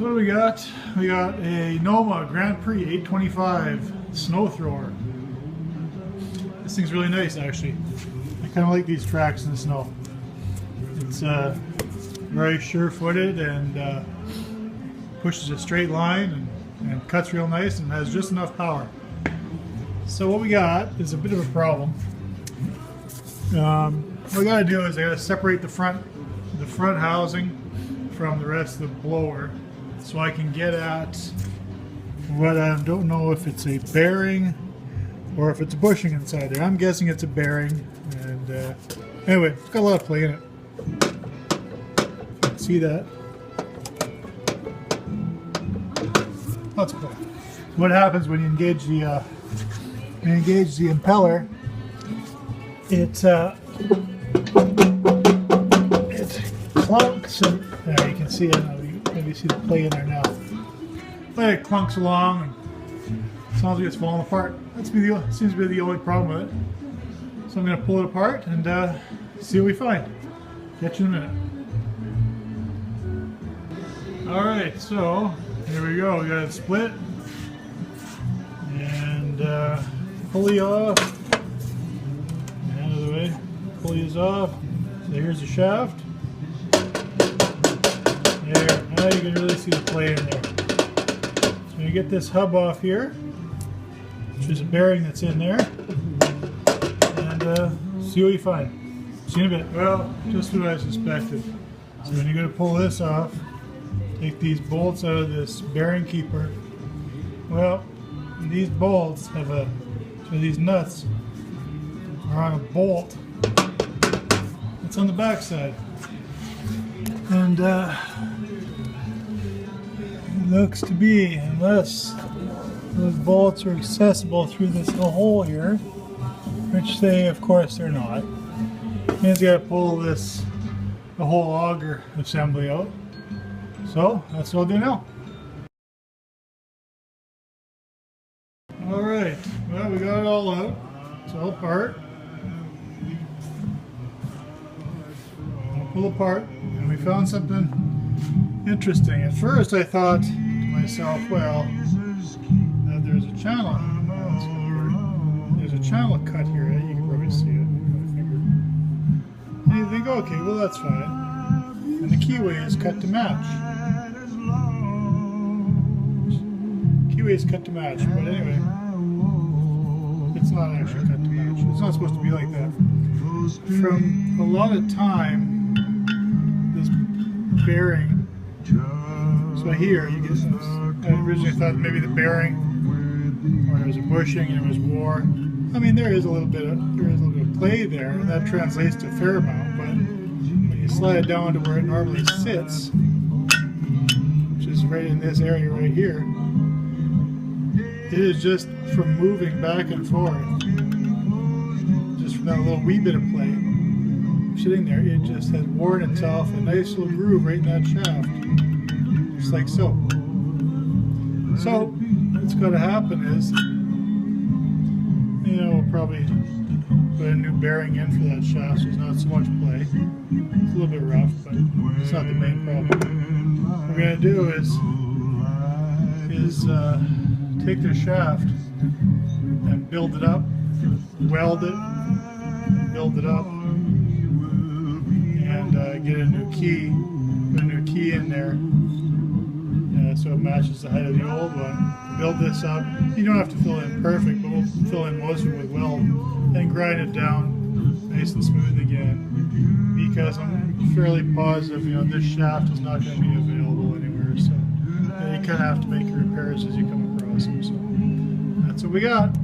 So what do we got? We got a Noma Grand Prix 825 snow thrower. This thing's really nice actually. I kind of like these tracks in the snow. It's very sure-footed and pushes a straight line and cuts real nice and has just enough power. So what we got is a bit of a problem. What we got to do is I got to separate the front housing from the rest of the blower, so I can get at what I don't know if it's a bearing or if it's a bushing inside there. I'm guessing it's a bearing, and anyway, it's got a lot of play in it. You can see that. That's cool. What happens when you engage the impeller? It clunks, and there you can see it. Maybe see the play in there now. But it clunks along, and it sounds like it's falling apart. That seems to be the only problem with it. So I'm going to pull it apart and see what we find. Catch you in a minute. All right, so here we go. We got it split, and pulley off. Out of the way. Pulley is off. So here's the shaft. There. Now you can really see the play in there. So you get this hub off here, which is a bearing that's in there, and see what you find. See you in a bit. Well, just what I suspected. So when you're going to pull this off, take these bolts out of this bearing keeper. Well, these bolts have these nuts are on a bolt that's on the back side, and it looks to be, unless those bolts are accessible through this little hole here, which they, of course, they're not, means you got to pull the whole auger assembly out. So that's what I'll do now. Alright, well, we got it all out. It's all apart. I'll pull apart, and we found something interesting. At first I thought to myself, well, that there's a channel. There's a channel cut here. You can probably see it with my finger. And you think, okay, well that's fine. And the keyway is cut to match. Keyway is cut to match, but anyway, it's not actually cut to match. It's not supposed to be like that. From a lot of time, this bearing, so here you get this. I originally thought maybe the bearing, or there was a bushing and it was war. I mean, there is a little bit of play there, and that translates to a fair amount. But when you slide it down to where it normally sits, which is right in this area right here, it is just from moving back and forth, just from that little wee bit of play sitting there, it just has worn itself a nice little groove right in that shaft, just like so. So what's going to happen is, we'll probably put a new bearing in for that shaft, so there's not so much play. It's a little bit rough, but it's not the main problem. What we're going to do is take the shaft and build it up, weld it, build it up, and get a new key, put a new key in there, so it matches the height of the old one. Build this up. You don't have to fill it in perfect, but we'll fill in most of it with weld, and grind it down nice and smooth again, because I'm fairly positive, this shaft is not going to be available anywhere, so you kind of have to make your repairs as you come across them. So that's what we got.